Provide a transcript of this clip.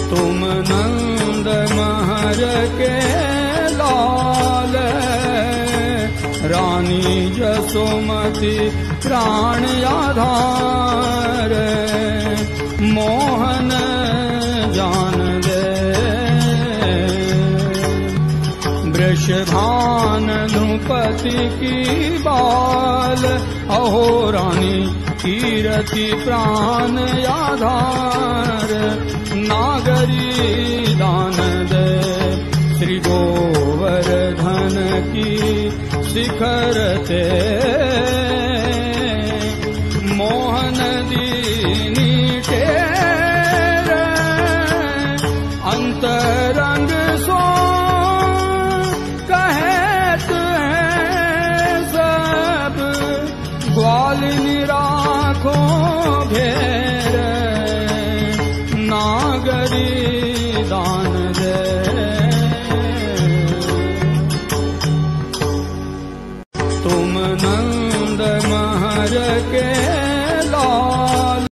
तुम नंद महर के लाल, रानी जसोमती प्राण आधार, मोहन जान दे वृषभान ध्रुपति की बाल, अहो रानी कीरति प्राण आधार, नागरी दान दे श्री गोवर्धन की शिखर ते, मोहन दीनी टेर अंतरंग सो कहत हैं सब, ग्वालिनी राखो घेर, नागरी दान दे तुम नंद महर के